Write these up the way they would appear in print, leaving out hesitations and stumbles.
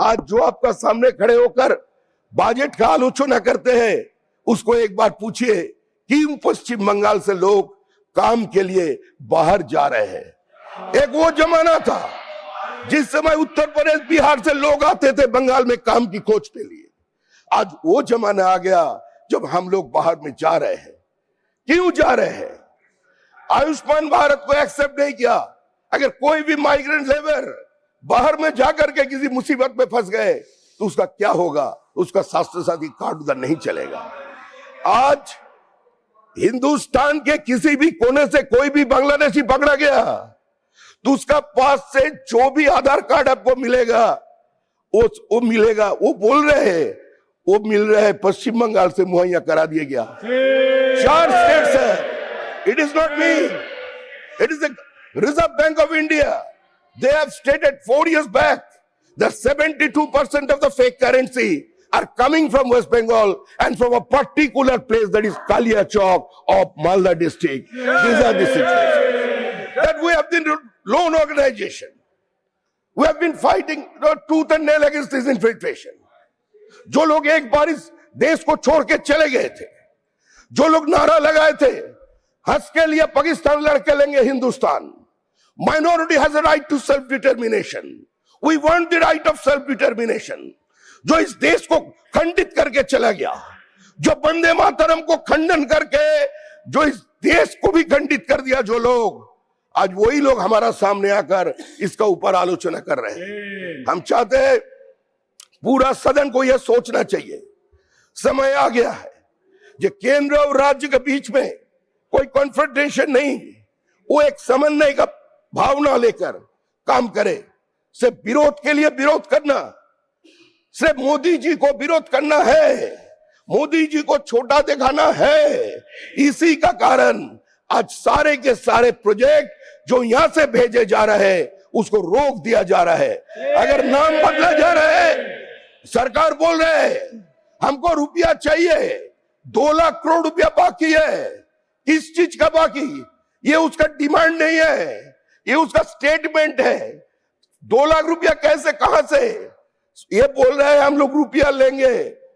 आज जो आपका सामने खड़े होकर बजट का आलोचना करते हैं, उसको एक बार पूछिए क्यों पश्चिम बंगाल से लोग काम के लिए बाहर जा रहे हैं। एक वो जमाना था जिस समय उत्तर प्रदेश बिहार से लोग आते थे बंगाल में काम की खोज के लिए। आज वो जमाना आ गया जब हम लोग बाहर में जा रहे हैं। क्यों जा रहे हैं? आयुष्मान भारत को एक्सेप्ट नहीं किया। अगर कोई भी माइग्रेंट लेबर बाहर में जाकर के किसी मुसीबत में फंस गए तो उसका क्या होगा? उसका स्वास्थ्य साथी कार्ड उधर नहीं चलेगा। आज हिंदुस्तान के किसी भी कोने से कोई भी बांग्लादेशी पकड़ा गया तो उसका पास से जो भी आधार कार्ड आपको मिलेगा वो मिलेगा। वो बोल रहे हैं वो मिल रहा है पश्चिम बंगाल से मुहैया करा दिया गया। 4 स्टेट्स है। It is not me, it is the reserve bank of India. They have stated 4 years back that 72% of the fake currency are coming from West Bengal and from a particular place, that is Kaliachok of Malda district. These are the situations. That we have been loan organization. We have been fighting tooth and nail against this infiltration. जो लोग एक बार इस देश को छोड़ के चले गए थे, जो लोग नारा लगाए थे हंस के लिए पाकिस्तान लड़के लेंगे Hindustan, minority has a right to self-determination. We want the right of self-determination. जो इस देश को खंडित करके चला गया, जो वंदे मातरम को खंडन करके जो इस देश को भी खंडित कर दिया, जो लोग आज वही लोग हमारा सामने आकर इसका ऊपर आलोचना कर रहे हैं। हम चाहते हैं पूरा सदन को यह सोचना चाहिए, समय आ गया है जो केंद्र और राज्य के बीच में कोई कॉन्फ्रंटेशन नहीं, वो एक समन्वय का भावना लेकर काम करे। सिर्फ विरोध के लिए विरोध करना, सिर्फ मोदी जी को विरोध करना है, मोदी जी को छोटा दिखाना है, इसी का कारण आज सारे के सारे प्रोजेक्ट जो यहां से भेजे जा रहे हैं उसको रोक दिया जा रहा है। अगर नाम बदला जा रहा है, सरकार बोल रहे है हमको रुपया चाहिए, 2 लाख करोड़ रुपया बाकी है। किस चीज का बाकी? ये उसका डिमांड नहीं है, ये उसका स्टेटमेंट है। 2 लाख रुपया कैसे, कहां से? ये बोल रहे हैं हम लोग रुपया लेंगे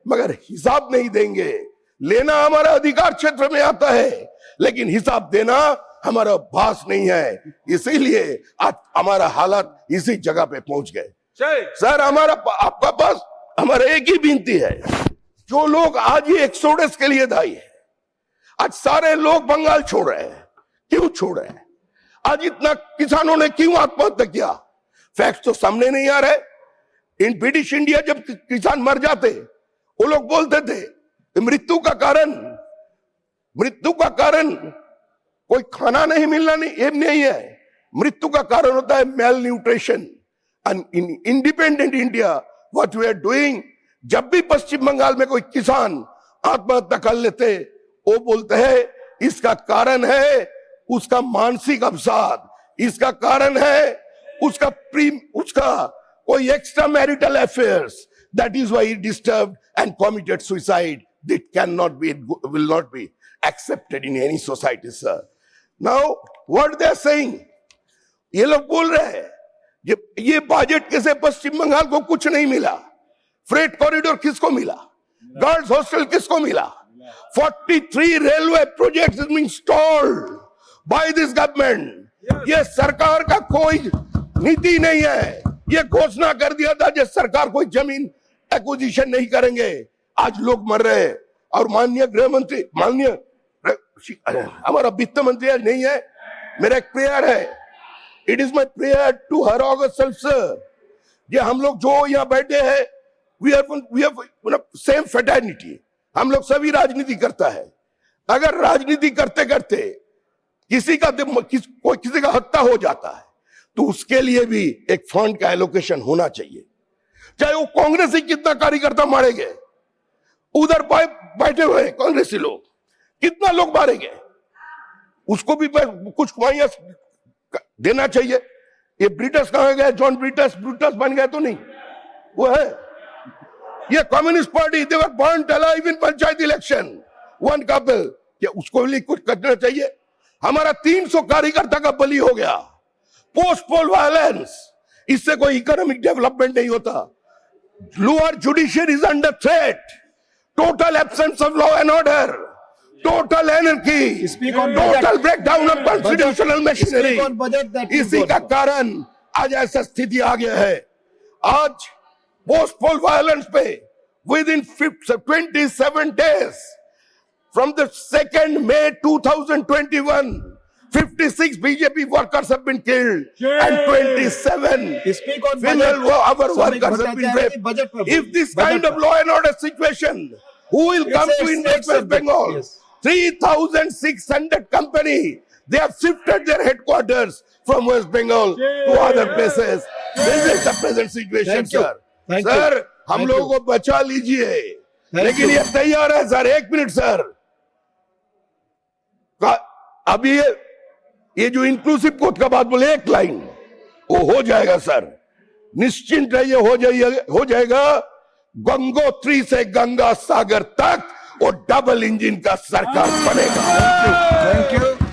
मगर हिसाब नहीं देंगे। लेना हमारा अधिकार क्षेत्र में आता है लेकिन हिसाब देना हमारा भास नहीं है। इसीलिए आज हमारा हालात इसी जगह पे पहुंच गए। सर हमारा आपका पास हमारा एक ही विनती है, जो लोग आज ये एक्सोडस के लिए दायी है, आज सारे लोग बंगाल छोड़ रहे हैं। क्यों छोड़ रहे हैं? आज इतना किसानों ने क्यों आत्महत्या किया? फैक्ट्स तो सामने नहीं आ रहे। इन ब्रिटिश इंडिया जब किसान मर जाते वो लोग बोलते थे मृत्यु का कारण कोई खाना नहीं मिलना नहीं है। मृत्यु का कारण होता है malnutrition. And in independent India what we are doing, जब भी पश्चिम बंगाल में कोई किसान आत्महत्या कर लेते वो बोलते हैं इसका कारण है उसका मानसिक अवसाद, इसका कारण है उसका कोई extramarital affairs, that is why he disturbed and committed suicide. That cannot be, will not be accepted in any society sir. Now what they are saying, ये लोग बोल रहे हैं ये बजट के से पश्चिम बंगाल को कुछ नहीं मिला। फ्रेट कॉरिडोर किसको मिला? गर्ल्स हॉस्टल किसको मिला? 43 railway projects is being stalled by this government. ये सरकार का कोई नीति नहीं है। ये घोषणा कर दिया था कि सरकार कोई जमीन एक्विजिशन नहीं करेंगे। आज लोग मर रहे हैं और माननीय गृह मंत्री, हमारा वित्त मंत्री आज नहीं है। मेरा एक प्रेयर है, it is my prayer to her august sir, ये हम लोग जो यहाँ बैठे हैं वी आर सेम फ्रेटर्निटी। हम लोग सभी राजनीति करता है। अगर राजनीति करते करते किसी का हत्या हो जाता है तो उसके लिए भी एक फंड का एलोकेशन होना चाहिए। चाहे वो कांग्रेस ही कितना कार्यकर्ता मारे गए, उधर बैठे हुए कांग्रेसी लोग कितना लोग मारे गए, उसको भी कुछ मुहैया देना चाहिए। ये ब्रिटिश कहां गए? जॉन ब्रिटिश बन गए तो नहीं, वो है ये communist party. They were burned alive in panchayat election, one couple. क्या उसको भी कुछ करना चाहिए? हमारा 300 कार्यकर्ता का बलि हो गया। पोस्ट पोल वायलेंस, इससे कोई इकोनॉमिक डेवलपमेंट नहीं होता। lower judiciary is under threat, total absence of law and order, total anarchy, Speak on total budget. breakdown of constitutional machinery. Speak on budget that you इसी vote का for. कारण आज ऐसा स्थिति आ गया है। आज पोस्ट पोल वायलेंस पे with in 27 days from the 2nd May 2021, 56 BJP workers have been killed and 27 Speak on female budget. our Samik workers have been Bhattacharya ji, budget raped. per If this budget kind of per. law and order situation, who will come to it's invest West subject, Bengal? yes. 3,600 company, they have shifted their headquarters from West Bengal to other places. This is the present situation, Thank you. sir. Thank Sir, you. हम Thank लोगों you. को बचा लीजिए, Thank लेकिन you. ये तैयार है sir. 1 minute sir, अभी ये जो इंक्लूसिव कोर्ट का बात बोले, एक लाइन वो हो जाएगा सर, निश्चिंत रहिए, हो जाएगा। गंगोत्री से गंगा सागर तक वो डबल इंजन का सरकार बनेगा। Thank you.